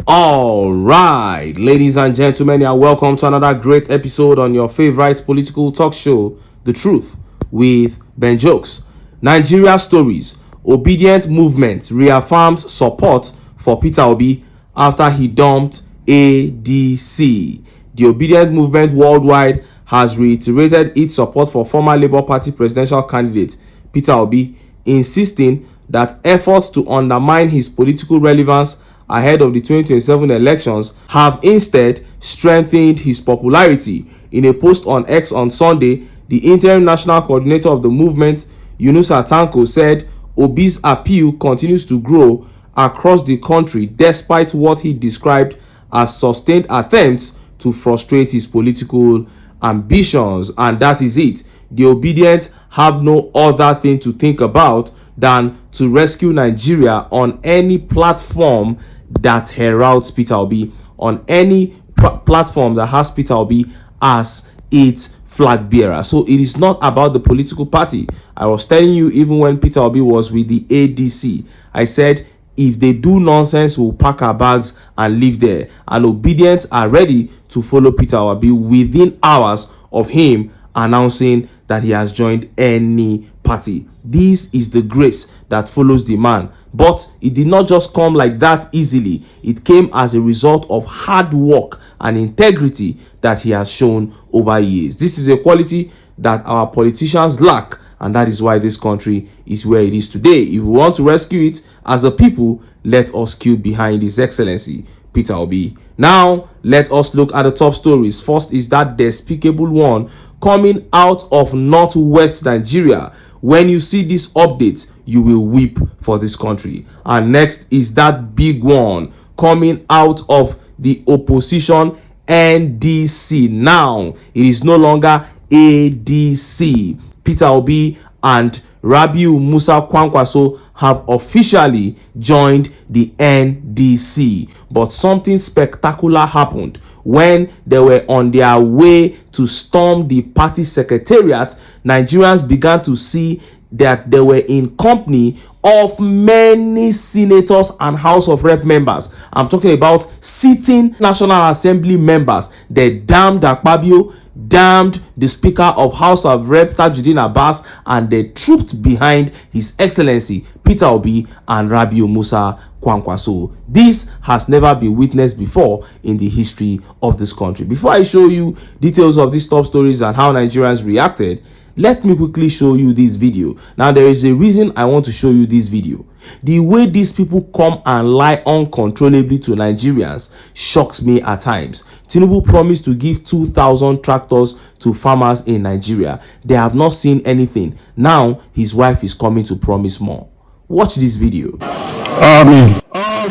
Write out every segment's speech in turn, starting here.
All right, ladies and gentlemen, you are welcome to another great episode on your favorite political talk show, The Truth with Ben Jokes. Nigeria stories. Obidient movement reaffirms support for Peter Obi after he dumped ADC. The Obidient movement worldwide has reiterated its support for former Labour Party presidential candidate Peter Obi, insisting that efforts to undermine his political relevance ahead of the 2027 elections have instead strengthened his popularity. In a post on X on Sunday, the interim national coordinator of the movement, Yunusa Tanko, said Obi's appeal continues to grow across the country despite what he described as sustained attempts to frustrate his political ambitions. And that is it. The Obidient have no other thing to think about than to rescue Nigeria on any platform that heralds Peter Obi, on any platform that has Peter Obi as its flag bearer. So it is not about the political party. I was telling you, even when Peter Obi was with the ADC, I said, if they do nonsense, we'll pack our bags and leave there. And Obidient are ready to follow Peter Obi within hours of him announcing that he has joined any party. This is the grace that follows the man. But it did not just come like that easily. It came as a result of hard work and integrity that he has shown over years. This is a quality that our politicians lack, and that is why this country is where it is today. If we want to rescue it as a people, let us queue behind His Excellency Peter Obi. Now, let us look at the top stories. First is that despicable one coming out of northwest Nigeria. When you see this update, you will weep for this country. And next is that big one coming out of the opposition, NDC. Now, it is no longer ADC. Peter Obi and Rabiu Musa KWANKWASO have officially joined the NDC. But something spectacular happened when they were on their way to storm the party secretariat. Nigerians began to see that they were in company of many senators and House of Rep members. I'm talking about sitting National Assembly members. They damned AKPABIO, damned the Speaker of House of Rep Tajuddin Abbas, and they trooped behind His Excellency Peter Obi and Rabiu Musa KWANKWASO. This has never been witnessed before in the history of this country. Before I show you details of these top stories and how Nigerians reacted, let me quickly show you this video. Now, there is a reason I want to show you this video. The way these people come and lie uncontrollably to Nigerians shocks me at times. Tinubu promised to give 2,000 tractors to farmers in Nigeria. They have not seen anything. Now, his wife is coming to promise more. Watch this video.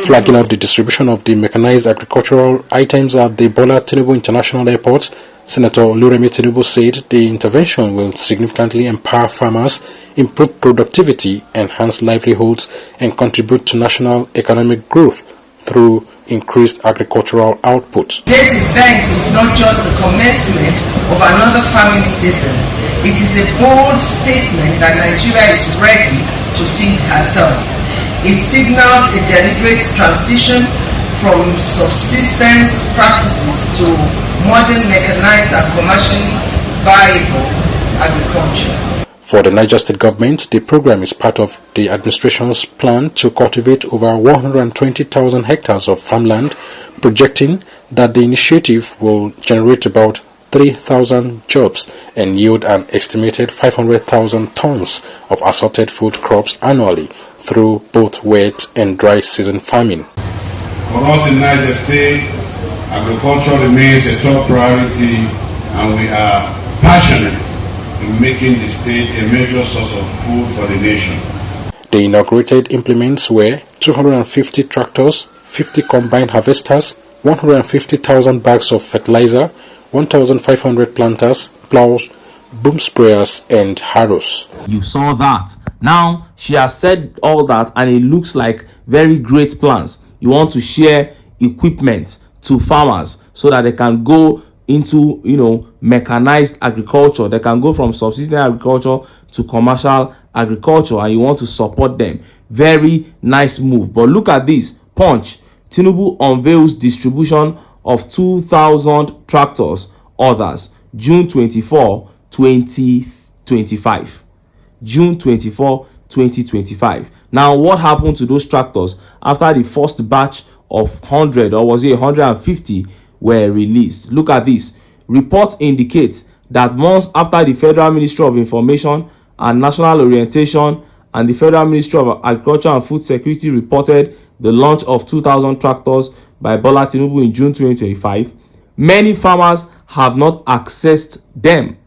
Flagging up the distribution of the mechanized agricultural items at the Bola Tinubu International Airport, Senator Oluremi Tinubu said the intervention will significantly empower farmers, improve productivity, enhance livelihoods, and contribute to national economic growth through increased agricultural output. This event is not just the commencement of another farming season. It is a bold statement that Nigeria is ready to feed herself. It signals a deliberate transition from subsistence practices to modern mechanized and commercially viable agriculture. For the Niger State government, the program is part of the administration's plan to cultivate over 120,000 hectares of farmland, projecting that the initiative will generate about 3,000 jobs and yield an estimated 500,000 tons of assorted food crops annually through both wet and dry season farming. For us in Niger State, agriculture remains a top priority, and we are passionate in making the state a major source of food for the nation. The inaugurated implements were 250 tractors, 50 combine harvesters, 150,000 bags of fertilizer, 1,500 planters, plows, boom sprayers, and harrows. You saw that. Now, she has said all that, and it looks like very great plans. You want to share equipment to farmers so that they can go into, mechanized agriculture. They can go from subsistence agriculture to commercial agriculture, and you want to support them. Very nice move. But look at this. Punch. Tinubu unveils distribution of 2,000 tractors, others, June 24, 2025. June 24, 2025. Now, what happened to those tractors after the first batch of 100, or was it 150, were released? Look at this. Reports indicate that months after the Federal Ministry of Information and National Orientation and the Federal Ministry of Agriculture and Food Security reported the launch of 2,000 tractors by Bola Tinubu in June 2025, many farmers have not accessed them.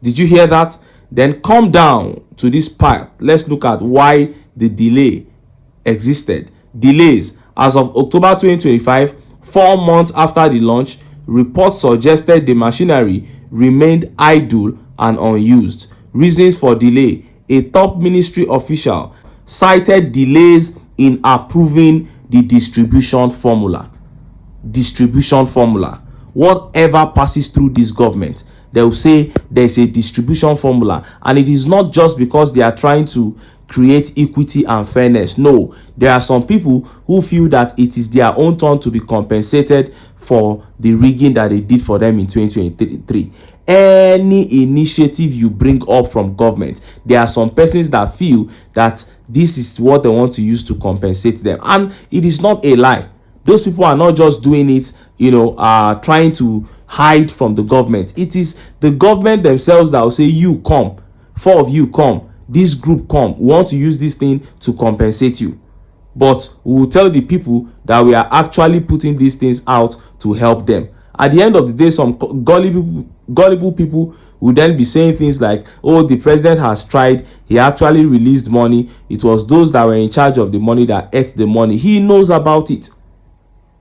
Did you hear that? Then come down to this part. Let's look at why the delay existed. Delays. As of October 2025, 4 months after the launch, reports suggested the machinery remained idle and unused. Reasons for delay. A top ministry official cited delays in approving the distribution formula. Whatever passes through this government, they will say there's a distribution formula, and it is not just because they are trying to create equity and fairness. No, there are some people who feel that it is their own turn to be compensated for the rigging that they did for them in 2023. Any initiative you bring up from government, there are some persons that feel that this is what they want to use to compensate them, and it is not a lie. Those people are not just doing it, trying to hide from the government. It is the government themselves that will say, you come, 4 of you come, this group come, we want to use this thing to compensate you. But we will tell the people that we are actually putting these things out to help them. At the end of the day, some gullible people will then be saying things like, oh, the president has tried, he actually released money, it was those that were in charge of the money that ate the money, he knows about it.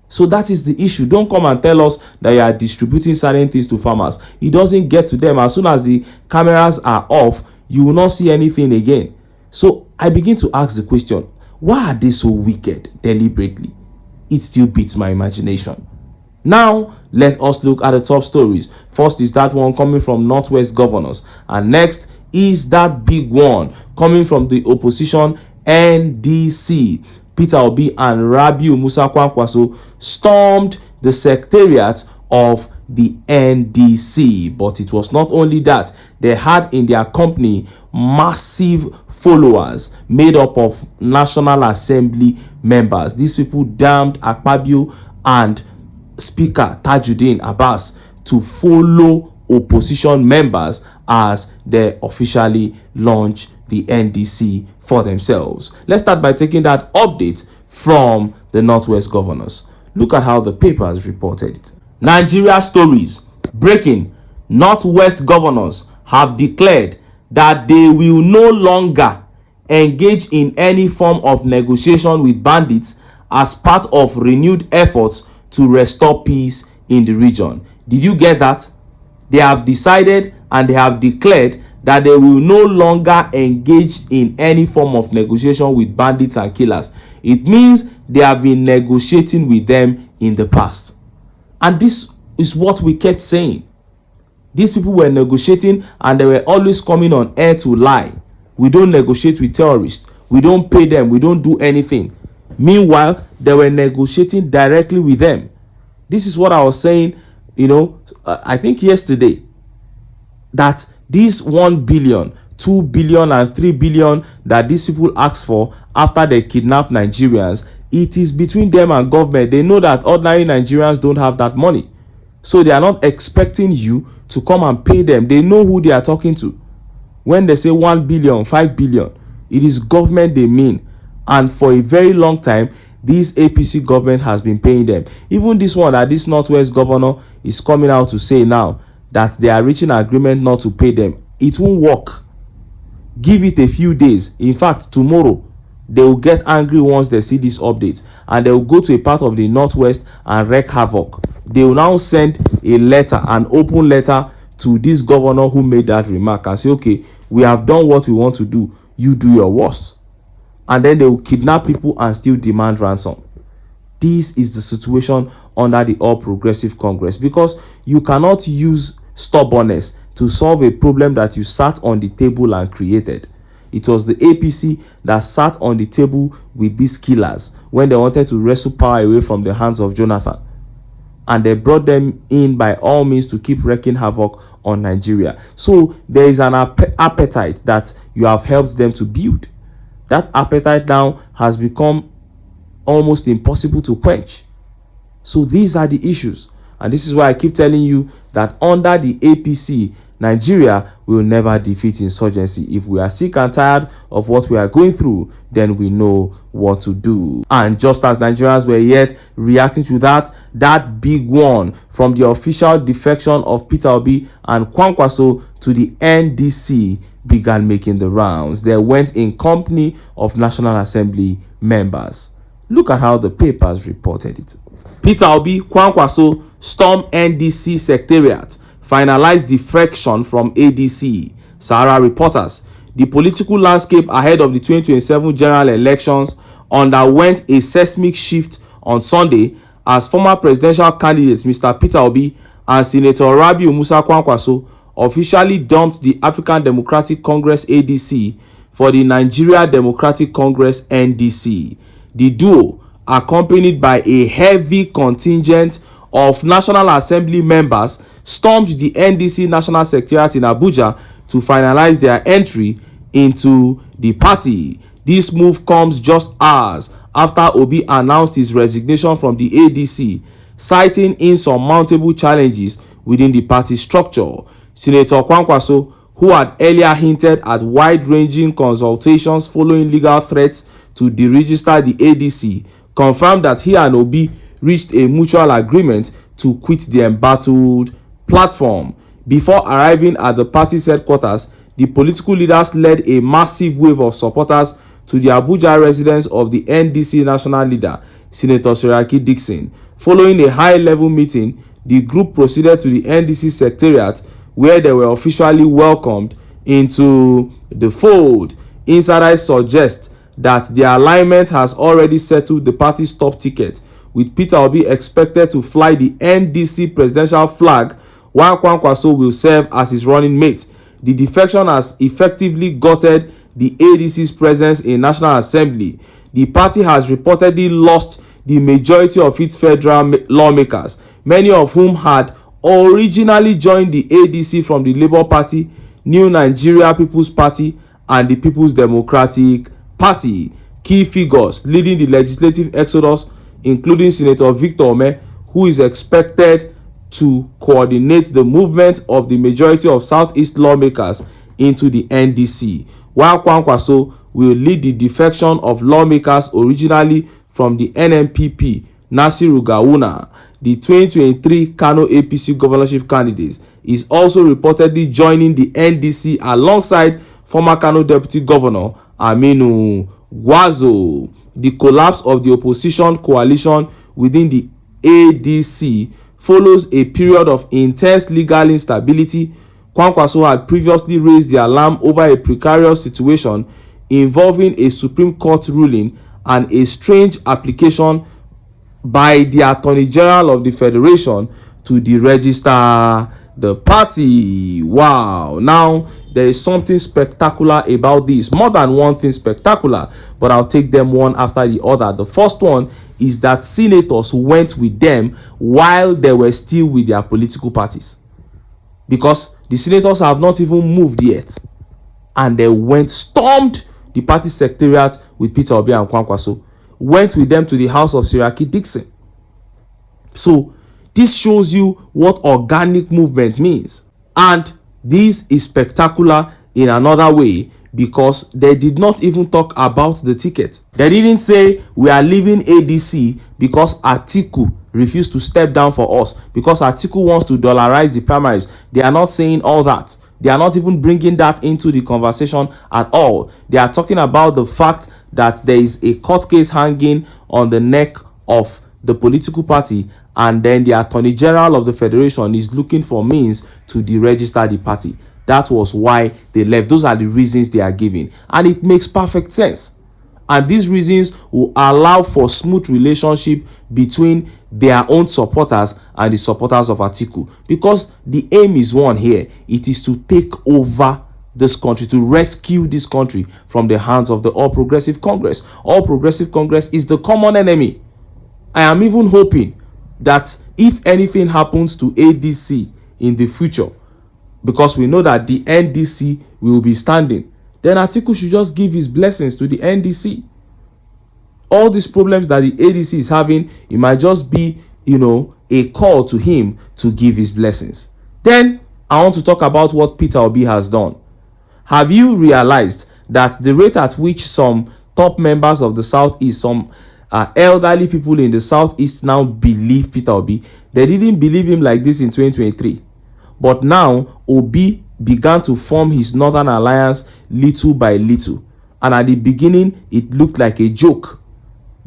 So that is the issue. Don't come and tell us that you are distributing certain things to farmers. It doesn't get to them. As soon as the cameras are off, you will not see anything again. So I begin to ask the question, why are they so wicked deliberately? It still beats my imagination. Now, let us look at the top stories. First is that one coming from Northwest governors. And next is that big one coming from the opposition NDC. Peter Obi and Rabiu Musa KWANKWASO stormed the secretariat of the NDC. But it was not only that. They had in their company massive followers made up of National Assembly members. These people damned AKPABIO and Speaker Tajuddin Abbas to follow opposition members as they officially launch the NDC for themselves. Let's start by taking that update from the Northwest governors. Look at how the papers reported it. Nigeria stories. Breaking. Northwest governors have declared that they will no longer engage in any form of negotiation with bandits as part of renewed efforts to restore peace in the region. Did you get that? They have decided and they have declared that they will no longer engage in any form of negotiation with bandits and killers. It means they have been negotiating with them in the past. And this is what we kept saying. These people were negotiating and they were always coming on air to lie. We don't negotiate with terrorists. We don't pay them. We don't do anything. Meanwhile, they were negotiating directly with them. This is what I was saying, I think yesterday, that this 1 billion, 2 billion and 3 billion that these people asked for after they kidnapped Nigerians, it is between them and government. They know that ordinary Nigerians don't have that money. So they are not expecting you to come and pay them. They know who they are talking to. When they say 1 billion, 5 billion, it is government they mean. And for a very long time, this APC government has been paying them. Even this one, that this Northwest governor is coming out to say now that they are reaching an agreement not to pay them. It won't work. Give it a few days. In fact, tomorrow, they will get angry once they see this update. And they will go to a part of the Northwest and wreak havoc. They will now send a letter, an open letter, to this governor who made that remark and say, okay, we have done what we want to do. You do your worst. And then they will kidnap people and still demand ransom. This is the situation under the All Progressive Congress, because you cannot use stubbornness to solve a problem that you sat on the table and created. it was the APC that sat on the table with these killers when they wanted to wrestle power away from the hands of Jonathan. And they brought them in by all means to keep wreaking havoc on Nigeria. So there is an appetite that you have helped them to build. That appetite now has become almost impossible to quench. So these are the issues. And this is why I keep telling you that under the APC, Nigeria will never defeat insurgency. If we are sick and tired of what we are going through, then we know what to do. And just as Nigerians were yet reacting to that big one from the official defection of Peter Obi and KWANKWASO to the NDC began making the rounds. They went in company of National Assembly members. Look at how the papers reported it. Peter Obi, KWANKWASO storm NDC secretariat, finalized defection from ADC. Sahara reporters. The political landscape ahead of the 2027 general elections underwent a seismic shift on Sunday as former presidential candidates Mr. Peter Obi and Senator Rabiu Musa KWANKWASO officially dumped the African Democratic Congress ADC for the Nigeria Democratic Congress NDC. The duo, accompanied by a heavy contingent of National Assembly members, stormed the NDC National Secretariat in Abuja to finalize their entry into the party. This move comes just hours after Obi announced his resignation from the ADC, citing insurmountable challenges within the party structure. Senator KWANKWASO, who had earlier hinted at wide-ranging consultations following legal threats to deregister the ADC, confirmed that he and Obi reached a mutual agreement to quit the embattled platform. Before arriving at the party's headquarters, the political leaders led a massive wave of supporters to the Abuja residence of the NDC national leader, Senator Seriaki Dixon. Following a high-level meeting, the group proceeded to the NDC secretariat, where they were officially welcomed into the fold. Insiders suggest that the alignment has already settled the party's top ticket, with Peter Obi expected to fly the NDC presidential flag, while KWANKWASO will serve as his running mate. The defection has effectively gutted the ADC's presence in National Assembly. The party has reportedly lost the majority of its federal lawmakers, many of whom had originally joined the ADC from the Labour Party, New Nigeria People's Party, and the People's Democratic Party. Key figures leading the legislative exodus, including Senator Victor Ome, who is expected to coordinate the movement of the majority of Southeast lawmakers into the NDC, while KWANKWASO will lead the defection of lawmakers originally from the NNPP, Nasiru Gawuna. The 2023 Kano APC governorship candidate is also reportedly joining the NDC alongside former Kano Deputy Governor Aminu Gwazo. The collapse of the opposition coalition within the ADC follows a period of intense legal instability. KWANKWASO had previously raised the alarm over a precarious situation involving a Supreme Court ruling and a strange application by the Attorney General of the Federation to deregister the party. Wow. Now, there is something spectacular about this. More than one thing spectacular, but I'll take them one after the other. The first one is that senators went with them while they were still with their political parties, because the senators have not even moved yet, and they stormed the party secretariat with Peter Obi and KWANKWASO, went with them to the house of Seriaki Dixon. So this shows you what organic movement means. And this is spectacular in another way, because they did not even talk about the ticket. They didn't say we are leaving ADC because Atiku refused to step down for us, because Atiku wants to dollarize the primaries. They are not saying all that. They are not even bringing that into the conversation at all. They are talking about the fact that there is a court case hanging on the neck of the political party, and then the Attorney General of the Federation is looking for means to deregister the party. That was why they left. Those are the reasons they are giving, and it makes perfect sense. And these reasons will allow for smooth relationship between their own supporters and the supporters of Atiku, because the aim is one here. It is to take over this country, to rescue this country from the hands of the All Progressive Congress. All Progressive Congress is the common enemy. I am even hoping that if anything happens to ADC in the future, because we know that the NDC will be standing, then Atiku should just give his blessings to the NDC. All these problems that the ADC is having, it might just be, a call to him to give his blessings. Then I want to talk about what Peter Obi has done. Have you realized that the rate at which some top members of the Southeast, some elderly people in the Southeast now believe Peter Obi? They didn't believe him like this in 2023. But now Obi began to form his Northern Alliance little by little. And at the beginning, it looked like a joke.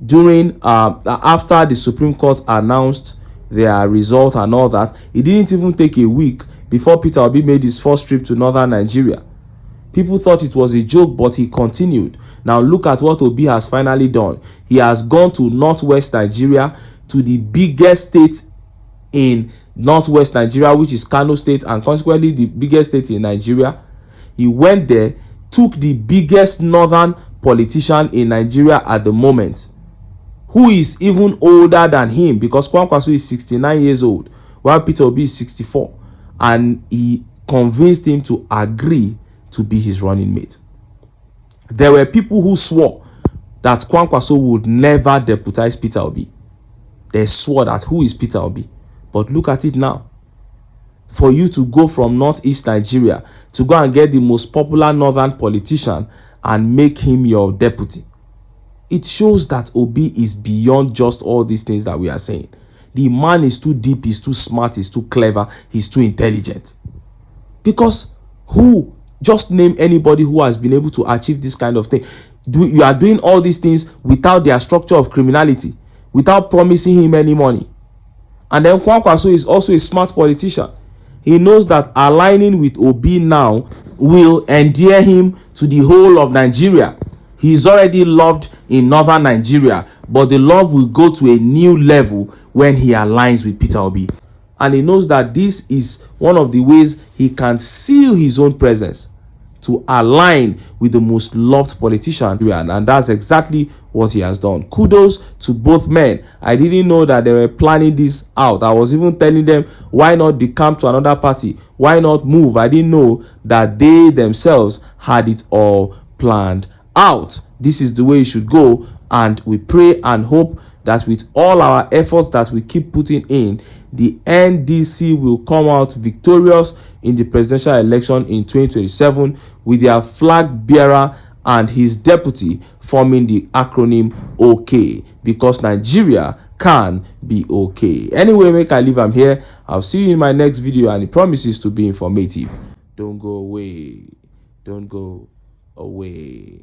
During after the Supreme Court announced their result and all that, it didn't even take a week before Peter Obi made his first trip to northern Nigeria. People thought it was a joke, but he continued. Now look at what Obi has finally done. He has gone to northwest Nigeria, to the biggest state in northwest Nigeria, which is Kano State, and consequently the biggest state in Nigeria. He went there, took the biggest northern politician in Nigeria at the moment, who is even older than him, because KWANKWASO is 69 years old, while Peter Obi is 64. And he convinced him to agree to be his running mate. There were people who swore that KWANKWASO would never deputize Peter Obi. They swore that, who is Peter Obi? But look at it now. For you to go from northeast Nigeria to go and get the most popular northern politician and make him your deputy, it shows that Obi is beyond just all these things that we are saying. The man is too deep, he's too smart, he's too clever, he's too intelligent. Because just name anybody who has been able to achieve this kind of thing. You are doing all these things without their structure of criminality, without promising him any money. And then KWANKWASO is also a smart politician. He knows that aligning with Obi now will endear him to the whole of Nigeria. He is already loved in northern Nigeria, but the love will go to a new level when he aligns with Peter Obi. And he knows that this is one of the ways he can seal his own presence, to align with the most loved politician. And that's exactly what he has done. Kudos to both men. I didn't know that they were planning this out. I was even telling them, why not decamp to another party? Why not move? I didn't know that they themselves had it all planned out. This is the way it should go, and we pray and hope that with all our efforts that we keep putting in, the NDC will come out victorious in the presidential election in 2027, with their flag bearer and his deputy forming the acronym OK, because Nigeria can be okay. Anyway, make I leave am here. I'll see you in my next video, and it promises to be informative. Don't go away. Don't go away.